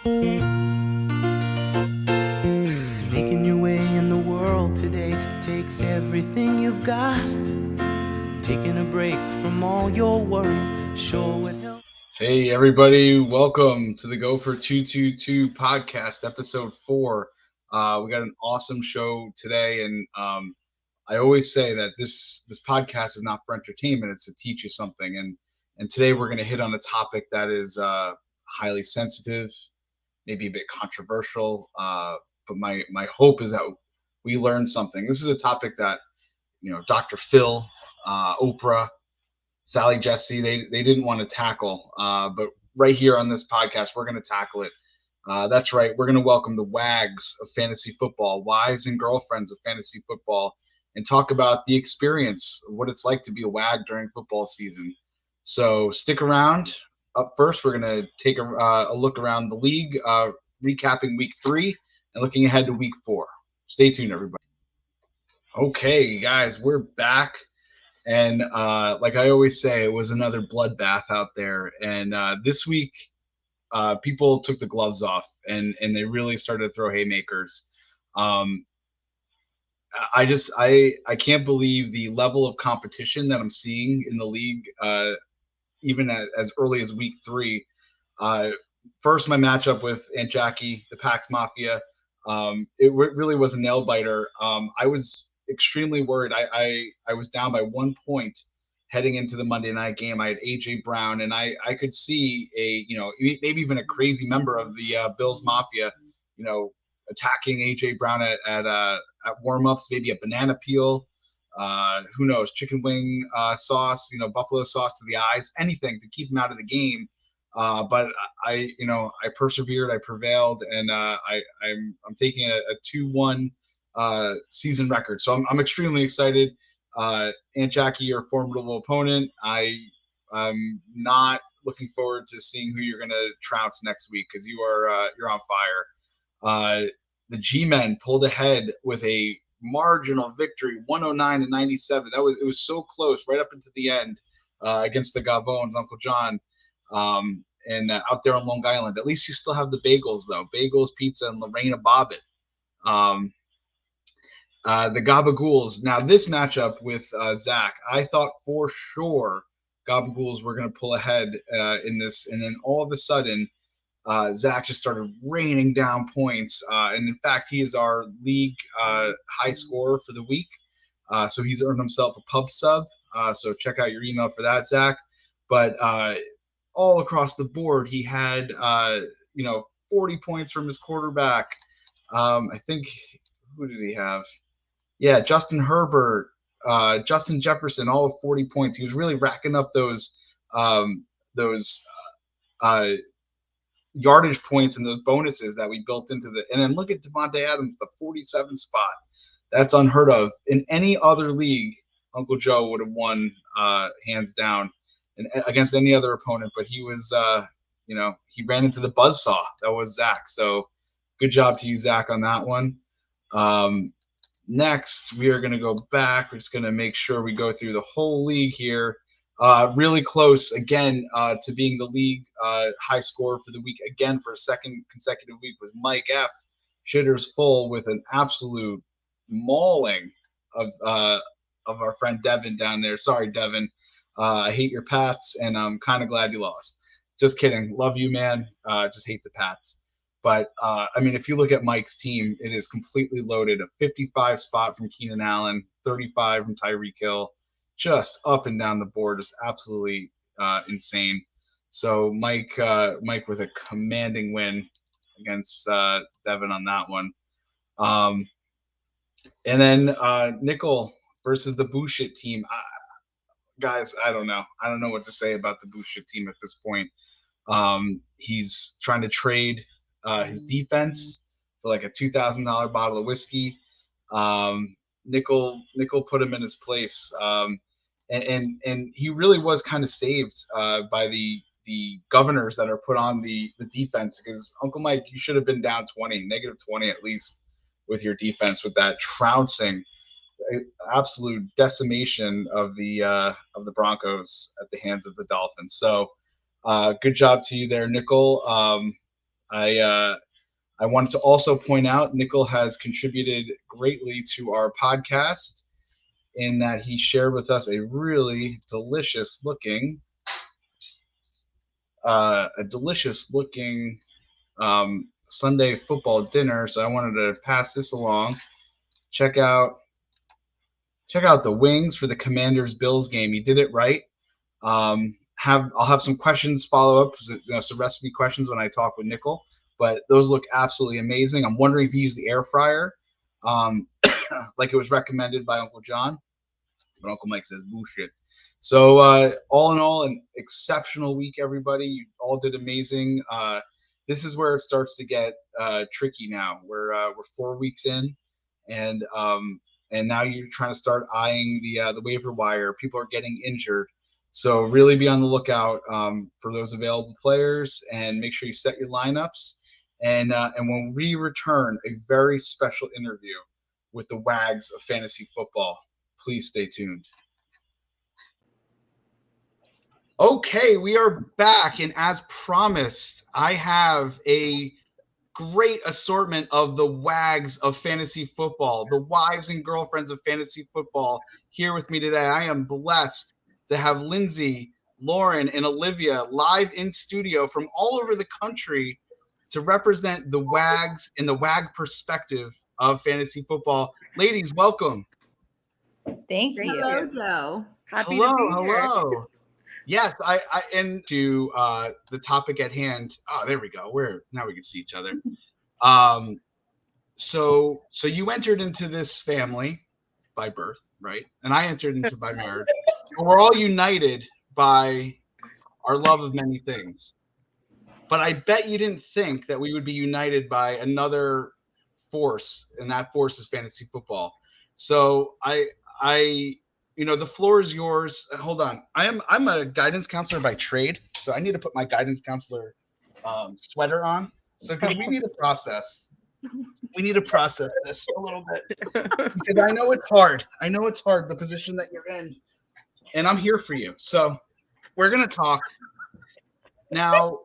Making your way in the world today takes everything you've got. Taking a break from all your worries sure would help. Hey everybody, welcome to the Go for 222 podcast, episode 4. We got an awesome show today, and I always say that this podcast is not for entertainment; it's to teach you something. And today we're going to hit on a topic that is highly sensitive, maybe a bit controversial, but my hope is that we learn something. This is a topic that Dr. Phil, Oprah, Sally Jesse, they didn't want to tackle. But right here on this podcast, we're going to tackle it. That's right. We're going to welcome the WAGs of fantasy football, wives and girlfriends of fantasy football, and talk about the experience, what it's like to be a WAG during football season. So stick around. Up first, we're going to take a look around the league, recapping week 3 and looking ahead to week 4. Stay tuned, everybody. Okay, guys, we're back. And like I always say, it was another bloodbath out there. And this week, people took the gloves off and they really started to throw haymakers. Um, I can't believe the level of competition that I'm seeing in the league, even as early as week 3. Uh, First, my matchup with Aunt Jackie, the Pax Mafia, it really was a nail biter. I was extremely worried. I was down by 1 point heading into the Monday night game. I had AJ Brown, and I could see maybe even a crazy member of the Bills Mafia, attacking AJ Brown at warmups, maybe a banana peel. Who knows? Chicken wing sauce, buffalo sauce to the eyes, anything to keep him out of the game. But I persevered, I prevailed, and I'm taking a 2-1 season record. So I'm extremely excited. Aunt Jackie, your formidable opponent. I'm not looking forward to seeing who you're going to trounce next week because you're on fire. The G-Men pulled ahead with a marginal victory, 109-97. It was so close right up into the end against the Gavones, Uncle John. And out there on Long Island. At least you still have the bagels, though. Bagels, pizza, and Lorena Bobbitt. The Gabagools. Now, this matchup with Zach, I thought for sure Gabagools were going to pull ahead in this. And then all of a sudden, Zach just started raining down points. And in fact, he is our league high scorer for the week. So he's earned himself a pub sub. So check out your email for that, Zach. But all across the board, he had 40 points from his quarterback. I think, who did he have? Yeah, Justin Herbert, Justin Jefferson, all of 40 points. He was really racking up those yardage points and those bonuses that we built into the. And then look at Devontae Adams, the 47 spot. That's unheard of in any other league. Uncle Joe would have won hands down against any other opponent, but he was, he ran into the buzzsaw. That was Zach. So good job to you, Zach, on that one. Next, we are going to go back. We're just going to make sure we go through the whole league here. Really close, again, to being the league high scorer for the week, again, for a second consecutive week, was Mike F. Shitters full with an absolute mauling of our friend Devin down there. Sorry, Devin. I hate your Pats, and I'm kind of glad you lost. Just kidding. Love you, man. Just hate the Pats. But, if you look at Mike's team, it is completely loaded. A 55 spot from Keenan Allen, 35 from Tyreek Hill, just up and down the board, just absolutely insane. So Mike with a commanding win against Devin on that one. And then Nickel versus the Bullshit team. Guys, I don't know. I don't know what to say about the Bullshit team at this point. He's trying to trade his defense for like a $2,000 bottle of whiskey. Nickel put him in his place, and he really was kind of saved by the governors that are put on the defense, because Uncle Mike, you should have been down negative 20 at least with your defense, with that trouncing, absolute decimation of the Broncos at the hands of the Dolphins. So good job to you there, Nickel. I wanted to also point out Nickel has contributed greatly to our podcast in that he shared with us a really delicious looking Sunday football dinner. So I wanted to pass this along. Check out the wings for the Commanders Bills game. He did it right. I'll have some questions follow up, some recipe questions when I talk with Nickel. But those look absolutely amazing. I'm wondering if he used the air fryer, like it was recommended by Uncle John. But Uncle Mike says bullshit. So all in all, an exceptional week, everybody. You all did amazing. This is where it starts to get tricky now. We're 4 weeks in, and now you're trying to start eyeing the waiver wire. People are getting injured. So really be on the lookout for those available players, and make sure you set your lineups. And when we return, a very special interview with the Wags of fantasy football. Please stay tuned. Okay, we are back, and as promised, I have a great assortment of the Wags of fantasy football, the wives and girlfriends of fantasy football here with me today. I am blessed to have Lindsay, Lauren, and Olivia live in studio from all over the country to represent the Wags and the Wag perspective of fantasy football. Ladies, welcome. Thank you. Hello, Joe. Happy hello, to be here. hello. Yes, I into the topic at hand. Oh, there we go. Now we can see each other. So you entered into this family by birth, right? And I entered into by marriage. But we're all united by our love of many things. But I bet you didn't think that we would be united by another force, and that force is fantasy football. So the floor is yours. Hold on. I'm a guidance counselor by trade, so I need to put my guidance counselor sweater on. So because we need to process this a little bit, because I know it's hard. The position that you're in, and I'm here for you. So we're gonna talk now.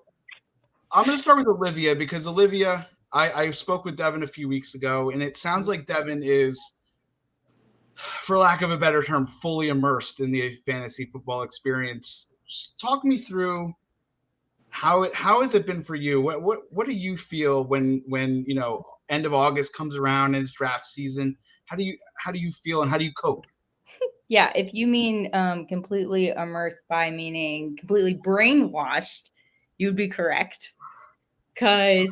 I'm gonna start with Olivia, because Olivia, I spoke with Devin a few weeks ago, and it sounds like Devin is, for lack of a better term, fully immersed in the fantasy football experience. Just talk me through how has it been for you? What do you feel when end of August comes around and it's draft season? How do you feel, and how do you cope? Yeah, if you mean completely immersed by meaning completely brainwashed, you would be correct. Because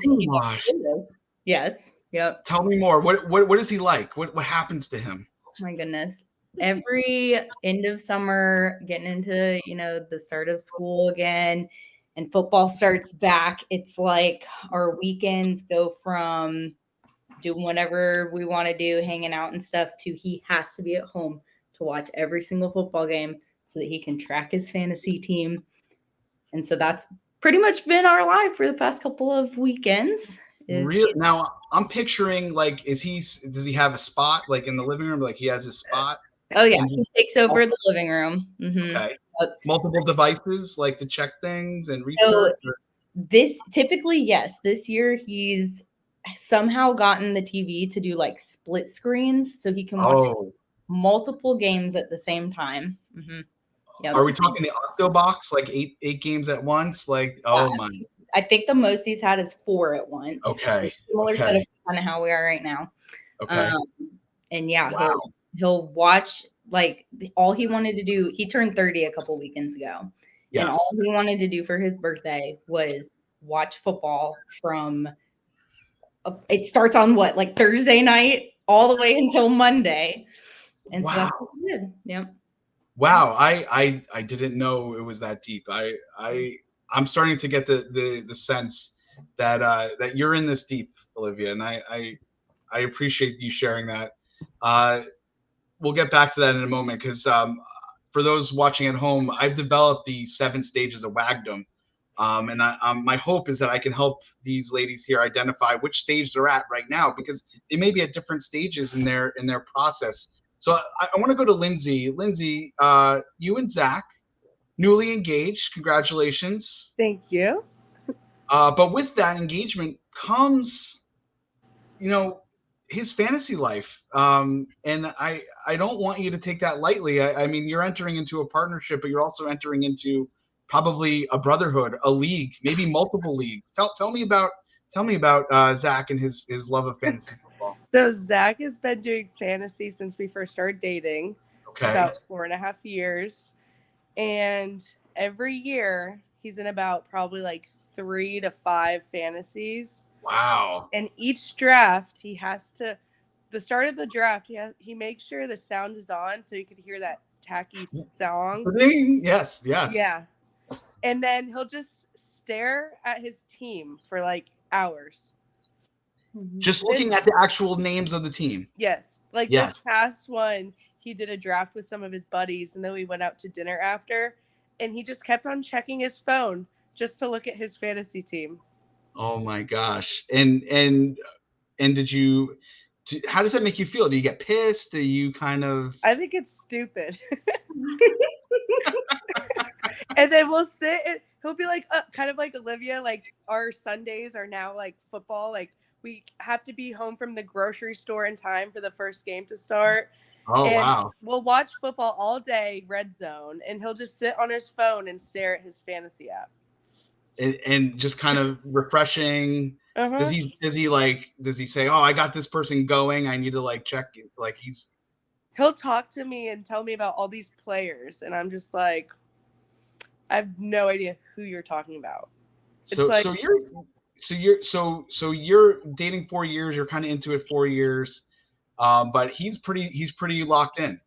yes, yep. Tell me more. What is he like? What happens to him? My goodness. Every end of summer, getting into, the start of school again, and football starts back, it's like our weekends go from doing whatever we want to do, hanging out and stuff, to he has to be at home to watch every single football game so that he can track his fantasy team. And so that's pretty much been our life for the past couple of weekends. Really? Now I'm picturing, like, does he have a spot, like, in the living room? Like, he has his spot? Oh yeah, he takes over the living room. Mm-hmm. Okay. Multiple devices, like, to check things and research? Typically, yes. This year he's somehow gotten the TV to do like split screens, so he can watch multiple games at the same time. Mm-hmm. Yeah. Are we talking the Octobox, like eight games at once? Like, oh my. I think the most he's had is 4 at once. Okay. Similar setup to kind of how we are right now. Okay. And yeah, wow. he'll watch, like, all he wanted to do. He turned 30 a couple weekends ago. Yes. And all he wanted to do for his birthday was watch football from, it starts on like Thursday night all the way until Monday. And so that's what he did. Yep. Wow. I didn't know it was that deep. I'm starting to get the sense that you're in this deep, Olivia, and I appreciate you sharing that. We'll get back to that in a moment, because for those watching at home, I've developed the 7 stages of Wagdom, and my hope is that I can help these ladies here identify which stage they're at right now, because they may be at different stages in their process. So I want to go to Lindsay. Lindsay, you and Zach, newly engaged. Congratulations. Thank you. But with that engagement comes, his fantasy life. And I don't want you to take that lightly. I mean, you're entering into a partnership, but you're also entering into probably a brotherhood, a league, maybe multiple leagues. Tell me about Zach and his love of fantasy football. So Zach has been doing fantasy since we first started dating. It's Okay. about 4.5 years. And every year he's in about probably like 3 to 5 fantasies. Wow. And each draft the start of the draft, he makes sure the sound is on so you could hear that tacky song. Yes. Yeah. And then he'll just stare at his team for like hours. Just looking at the actual names of the team. Yes. Like Yes. this past one, he did a draft with some of his buddies, and then we went out to dinner after, and he just kept on checking his phone just to look at his fantasy team. Oh my gosh. And how does that make you feel? Do you get pissed? Do you kind of... I think it's stupid. And then we'll sit and he'll be like, kind of like Olivia, like our Sundays are now like football. Like we have to be home from the grocery store in time for the first game to start. Oh, and wow. We'll watch football all day, Red Zone, and he'll just sit on his phone and stare at his fantasy app. And just kind of refreshing. Uh-huh. Does he say, oh, I got this person going, I need to like check, like he'll talk to me and tell me about all these players, and I'm just like, I have no idea who you're talking about. So you're dating 4 years, you're kind of into it 4 years, but he's pretty locked in.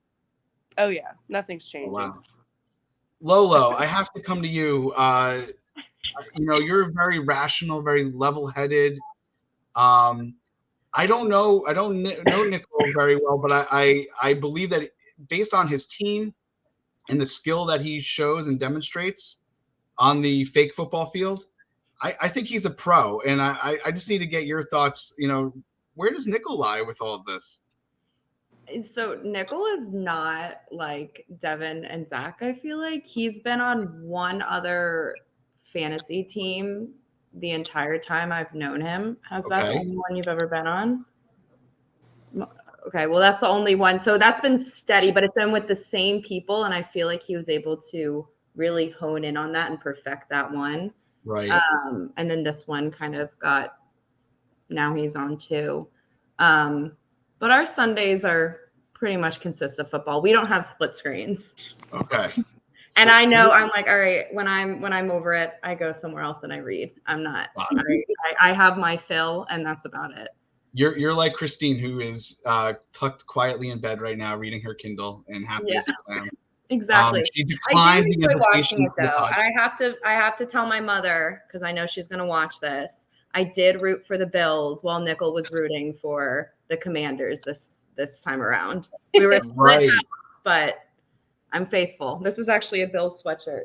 Oh yeah, nothing's changing. Oh, wow. Lolo, I have to come to you. You're very rational, very level-headed. I don't know Nickel very well, but I believe that based on his team and the skill that he shows and demonstrates on the fake football field, I think he's a pro. And I just need to get your thoughts. Where does Nickel lie with all of this? So Nickel is not like Devin and Zach. I feel like he's been on one other fantasy team the entire time I've known him. Has that the only one you've ever been on? Okay, well, that's the only one. So that's been steady, but it's been with the same people, and I feel like he was able to really hone in on that and perfect that one. Right. And then this one kind of now he's on 2. But our Sundays are pretty much consist of football. We don't have split screens. Okay. And I know I'm like, all right, when I'm over it, I go somewhere else and I read. I'm not. Wow. I have my fill, and that's about it. You're like Christine, who is tucked quietly in bed right now, reading her Kindle and happy as a clam. Exactly. She declined the invitation. It, though. I have to tell my mother, because I know she's going to watch this. I did root for the Bills while Nickel was rooting for the Commanders this time around. We were right, but I'm faithful. This is actually a Bills sweatshirt.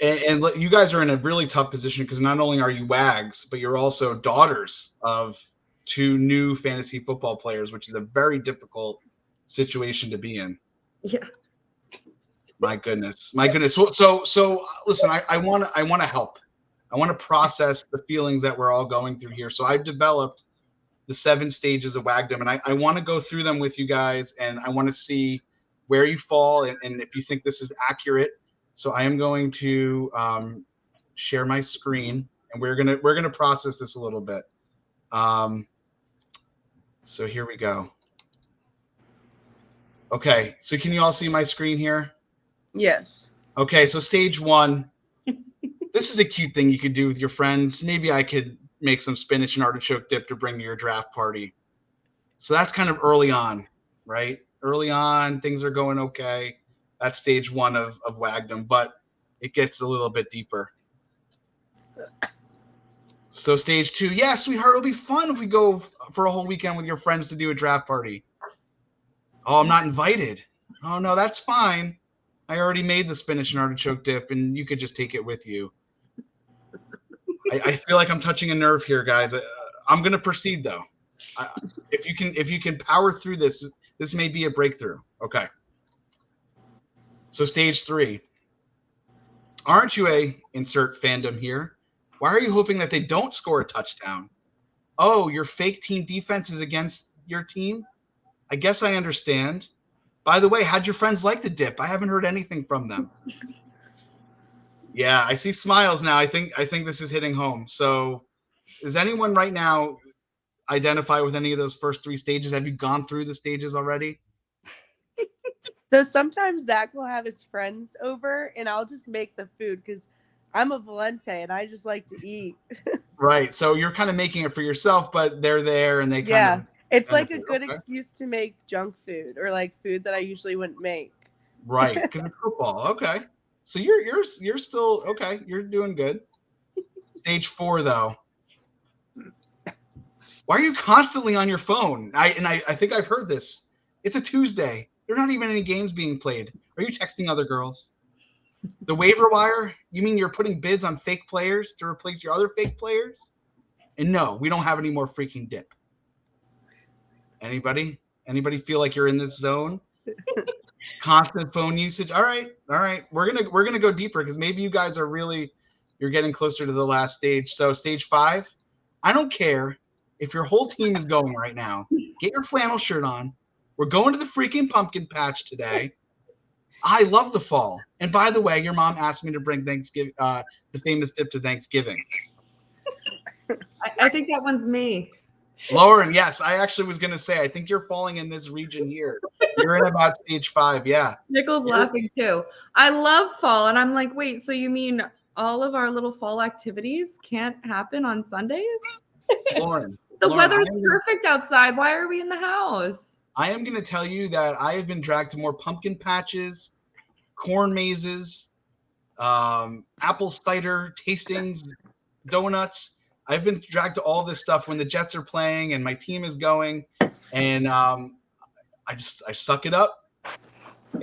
And you guys are in a really tough position because not only are you wags, but you're also daughters of 2 new fantasy football players, which is a very difficult situation to be in. Yeah. My goodness. So listen, I want to help. I want to process the feelings that we're all going through here. So I've developed the 7 stages of wagdom, and I want to go through them with you guys, and I want to see where you fall and if you think this is accurate. So I am going to share my screen, and we're gonna process this a little bit. So here we go. Okay, so can you all see my screen here? Yes. Okay, so stage 1. This is a cute thing you could do with your friends. Maybe I could make some spinach and artichoke dip to bring to your draft party. So that's kind of early on, right? Early on, things are going okay. That's stage 1 of wagdom, but it gets a little bit deeper. So stage 2, yeah, sweetheart, it'll be fun if we go for a whole weekend with your friends to do a draft party. Oh, I'm not invited. Oh, no, that's fine. I already made the spinach and artichoke dip, and you could just take it with you. I feel like I'm touching a nerve here, guys. I'm going to proceed, though. If you can power through this, this may be a breakthrough. Okay. So stage 3. Aren't you a insert fandom here? Why are you hoping that they don't score a touchdown? Oh, your fake team defense is against your team? I guess I understand. By the way, how'd your friends like the dip? I haven't heard anything from them. Yeah, I see smiles now. I think this is hitting home. So does anyone right now identify with any of those first 3 stages? Have you gone through the stages already? So sometimes Zach will have his friends over and I'll just make the food because I'm a Valente and I just like to eat. Right. So you're kind of making it for yourself, but they're there and they kind Yeah. of. It's kind like of a good okay. excuse to make junk food or like food that I usually wouldn't make. Right, because it's football. Okay. So you're still okay. You're doing good. Stage 4 though. Why are you constantly on your phone? I think I've heard this. It's a Tuesday. There are not even any games being played. Are you texting other girls? The waiver wire? You mean you're putting bids on fake players to replace your other fake players? And no, we don't have any more freaking dip. Anybody? Anybody feel like you're in this zone? Constant phone usage. All right. We're gonna go deeper because maybe you guys are you're getting closer to the last stage. So stage 5, I don't care if your whole team is going right now. Get your flannel shirt on. We're going to the freaking pumpkin patch today. I love the fall. And by the way, your mom asked me to bring Thanksgiving, the famous dip to Thanksgiving. I think that one's me. Lauren, yes, I actually was going to say, I think you're falling in this region here. You're in about stage 5, yeah. Nicole's laughing too. I love fall, and I'm like, wait, so you mean all of our little fall activities can't happen on Sundays? Lauren. The Lauren, weather's perfect outside. Why are we in the house? I am going to tell you that I have been dragged to more pumpkin patches, corn mazes, apple cider tastings, donuts. I've been dragged to all this stuff when the Jets are playing and my team is going, and I suck it up,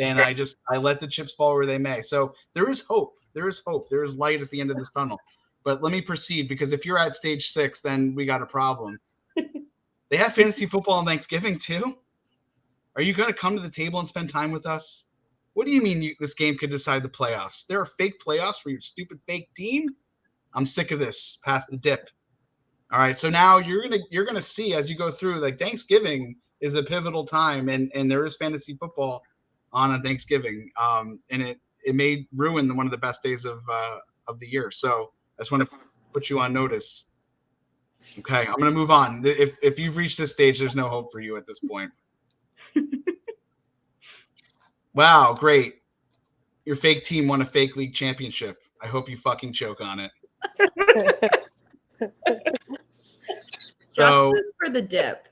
and I let the chips fall where they may. So there is hope. There is hope. There is light at the end of this tunnel. But let me proceed, because if you're at stage 6, then we got a problem. They have fantasy football on Thanksgiving too. Are you going to come to the table and spend time with us? What do you mean this game could decide the playoffs? There are fake playoffs for your stupid fake team? I'm sick of this. Pass the dip. All right, so now you're gonna see as you go through, like, Thanksgiving is a pivotal time, and there is fantasy football on Thanksgiving, and it may ruin one of the best days of the year. So I just want to put you on notice. Okay, I'm gonna move on. If you've reached this stage, there's no hope for you at this point. Wow, great. Your fake team won a fake league championship. I hope you fucking choke on it. So Justice for the dip.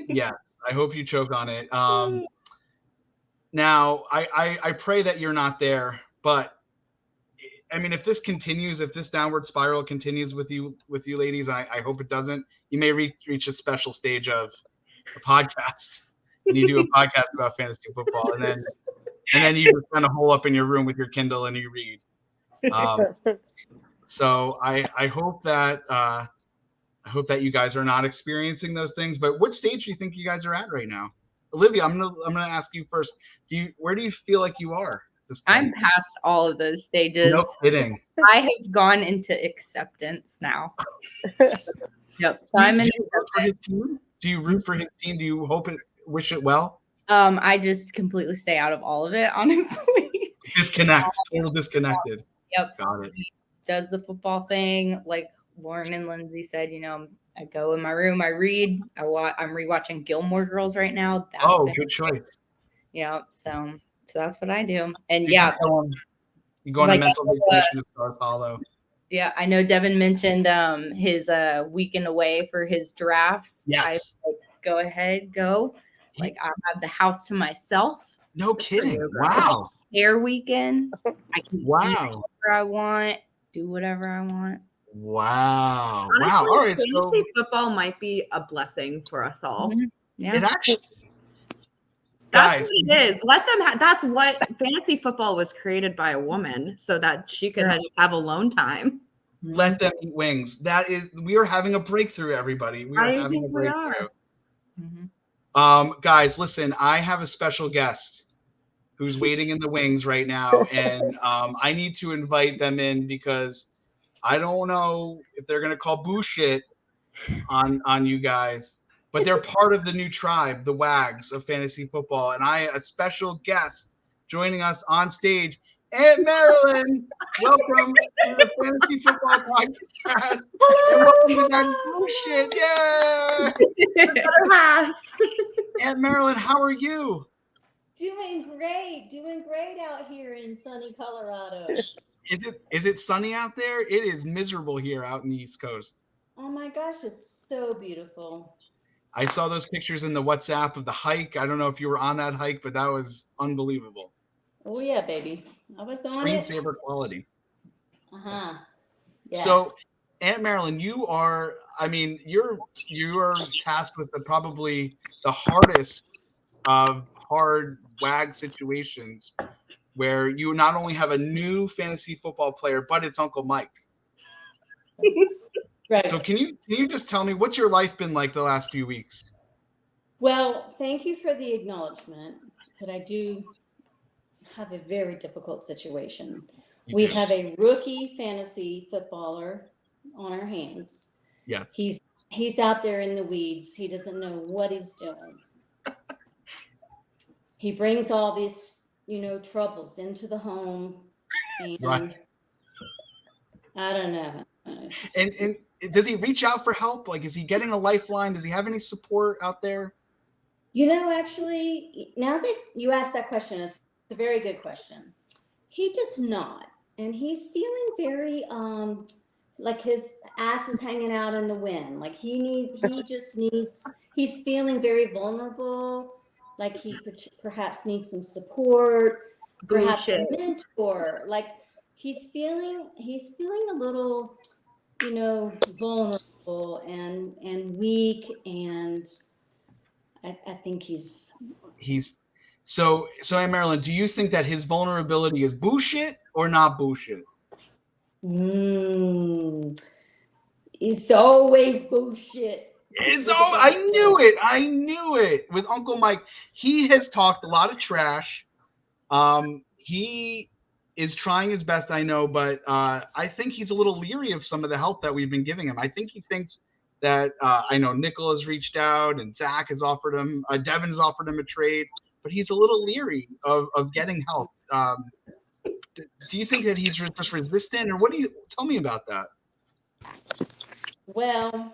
yeah, I hope you choke on it. Now I pray that you're not there, but I mean, if this continues, if this downward spiral continues with you ladies, I hope it doesn't, you may reach a special stage of a podcast, and you do a podcast about fantasy football, and then you just kind of hole up in your room with your Kindle and you read. So I hope that you guys are not experiencing those things. But what stage do you think you guys are at right now? Olivia, I'm gonna ask you first. Where do you feel like you are at this point? I'm past all of those stages. No kidding. I have gone into acceptance now. Yep. So I'm in acceptance. Do you root for his team? Do you wish it well? I just completely stay out of all of it, honestly. Total disconnected. Yep. Got it. He does the football thing, like Lauren and Lindsay said. I go in my room, I read, I'm rewatching Gilmore Girls right now. Good choice. Yeah, so that's what I do. And you go on a mental vacation to Stars Hollow. Yeah, I know Devin mentioned his weekend away for his drafts. Yes. Go ahead, go. Like, I have the house to myself. No kidding. Wow. Air weekend. I can wow. eat whatever I want, do whatever I want. Wow. Honestly, wow. All right. Fantasy football might be a blessing for us all. Mm-hmm. Yeah. It actually. That's what it is. Let them. That's what fantasy football was created by a woman, so that she could just have alone time. Let them eat wings. We are having a breakthrough, everybody. We are having a breakthrough. Mm-hmm. Guys, listen. I have a special guest who's waiting in the wings right now, and I need to invite them in because I don't know if they're gonna call bullshit on you guys, but they're part of the new tribe, the Wags of fantasy football, and a special guest joining us on stage, Aunt Marilyn. Welcome to the Fantasy Football Podcast. And welcome to that bullshit. Yeah. Aunt Marilyn, how are you? Doing great out here in sunny Colorado. Is it sunny out there? It is miserable here out in the East Coast. Oh my gosh, it's so beautiful. I saw those pictures in the WhatsApp of the hike. I don't know if you were on that hike, but that was unbelievable. Oh yeah, baby. I was on it. Screensaver quality. Uh-huh. Yes. So, Aunt Marilyn, you're tasked with probably the hardest of hard WAG situations, where you not only have a new fantasy football player, but it's Uncle Mike. Right. So can you just tell me, what's your life been like the last few weeks? Well, thank you for the acknowledgement, but I do have a very difficult situation. We have a rookie fantasy footballer on our hands. Yes. He's out there in the weeds. He doesn't know what he's doing. He brings all these, troubles into the home, and Right. I don't know. And does he reach out for help? Like, is he getting a lifeline? Does he have any support out there? Actually, now that you asked that question, it's a very good question. He does not. And he's feeling very like his ass is hanging out in the wind. Like he's feeling very vulnerable. Like he perhaps needs some support, perhaps a mentor. Like he's feeling a little, vulnerable and weak, and I think he's so Aunt Marilyn, do you think that his vulnerability is bullshit or not bullshit? It's always bullshit. I knew it with Uncle Mike. He has talked a lot of trash. He is trying his best, I know, but I think he's a little leery of some of the help that we've been giving him. I think he thinks that I know Nickel has reached out and Zach has offered him, Devin has offered him a trade, but he's a little leery of getting help. Do you think that he's just resistant, or what do you tell me about that? Well,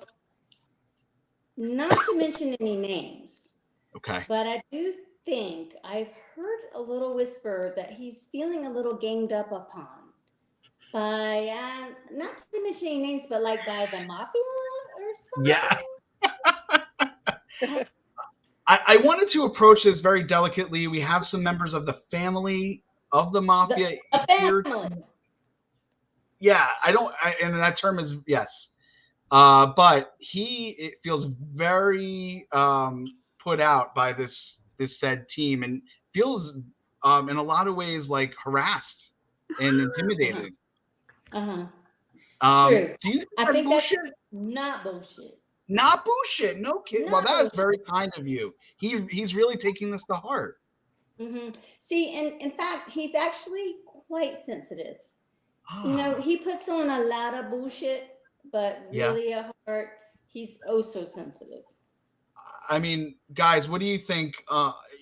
not to mention any names. Okay. But I do think I've heard a little whisper that he's feeling a little ganged up upon by, not to mention any names, but like by the mafia or something. Yeah. I wanted to approach this very delicately. We have some members of the family of the mafia. The family. Yeah, and that term is yes. But it feels very put out by this said team, and feels in a lot of ways like harassed and intimidated. True. Do you think I think bullshit? that's not bullshit. Not bullshit. No kid. Well, that is very kind of you. He's really taking this to heart. Mm-hmm. See, and in fact, he's actually quite sensitive. Oh. He puts on a lot of bullshit, but really at heart, he's oh so sensitive. I mean, guys, what do you think?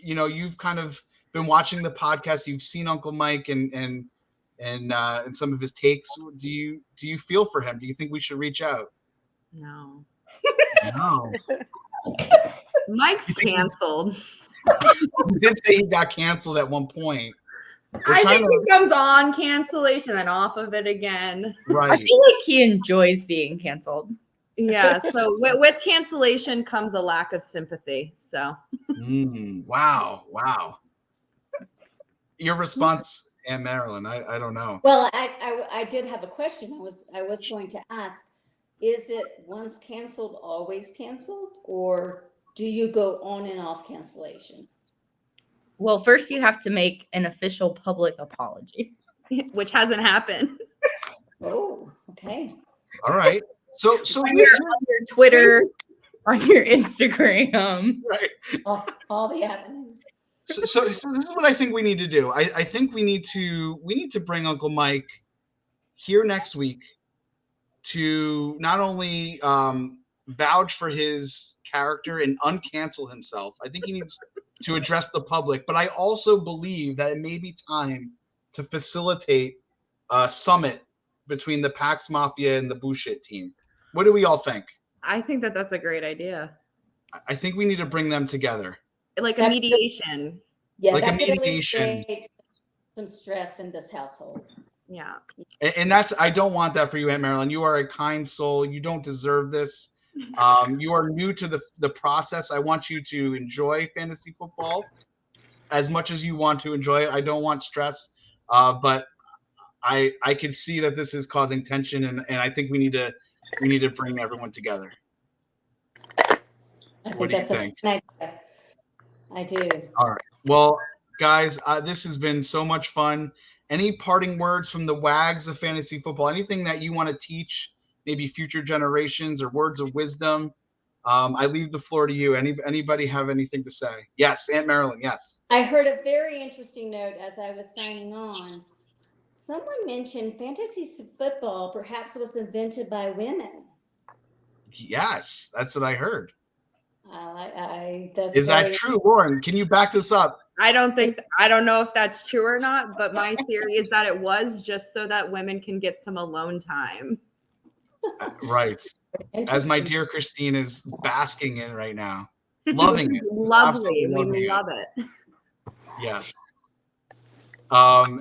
You've kind of been watching the podcast. You've seen Uncle Mike and some of his takes. Do you feel for him? Do you think we should reach out? No. No. Mike's canceled. He did say he got canceled at one point. I think he comes on cancellation and off of it again. Right. I feel like he enjoys being canceled. Yeah. So with cancellation comes a lack of sympathy. So. Wow. Your response, Aunt Marilyn? I don't know. Well, I did have a question. I was going to ask: is it once canceled, always canceled, or do you go on and off cancellation? Well, first you have to make an official public apology, which hasn't happened. Oh, okay. All right. So on your Twitter, on your Instagram, right? All the avenues. So this is what I think we need to do. I think we need to bring Uncle Mike here next week to not only vouch for his character and uncancel himself. I think he needs to address the public, but I also believe that it may be time to facilitate a summit between the Pax Mafia and the Bullshit team. What do we all think? I think that that's a great idea. I think we need to bring them together. Like a mediation. Yeah, Like a that could mediation. alleviate some stress in this household. Yeah. And that's, I don't want that for you, Aunt Marilyn. You are a kind soul. You don't deserve this. You are new to the process. I want you to enjoy fantasy football as much as you want to enjoy it. I don't want stress, but I can see that this is causing tension, and I think we need to bring everyone together. What do you think? I do. All right. Well, guys, this has been so much fun. Any parting words from the wags of fantasy football? Anything that you want to teach maybe future generations or words of wisdom? I leave the floor to you. Anybody have anything to say? Yes, Aunt Marilyn, yes. I heard a very interesting note as I was signing on. Someone mentioned fantasy football perhaps was invented by women. Yes, that's what I heard. That's Is that true, Lauren? Can you back this up? I don't know if that's true or not, but my theory is that it was just so that women can get some alone time. Right. As my dear Christine is basking in right now. Loving it. Lovely. We love it. Yeah.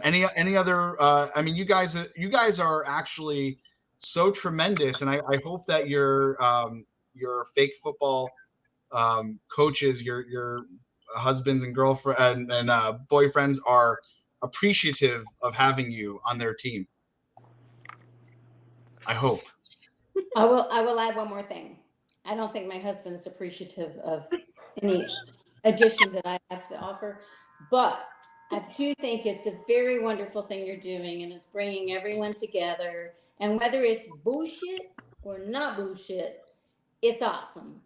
Any other I mean, you guys are actually so tremendous, and I hope that your fake football coaches, your husbands and girlfriend and boyfriends are appreciative of having you on their team. I hope. I will add one more thing. I don't think my husband is appreciative of any addition that I have to offer, but I do think it's a very wonderful thing you're doing, and it's bringing everyone together. And whether it's bullshit or not bullshit, it's awesome.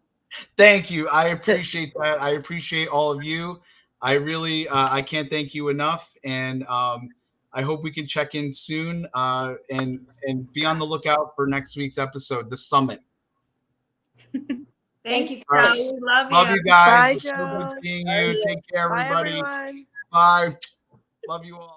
Thank you. I appreciate that. I appreciate all of you. I really, I can't thank you enough. And I hope we can check in soon and be on the lookout for next week's episode, The Summit. Thank you, Right. we love Love you you. guys. Bye, It's so good Joe. seeing you. Take care, Bye, everybody. everyone. Bye. Love you all.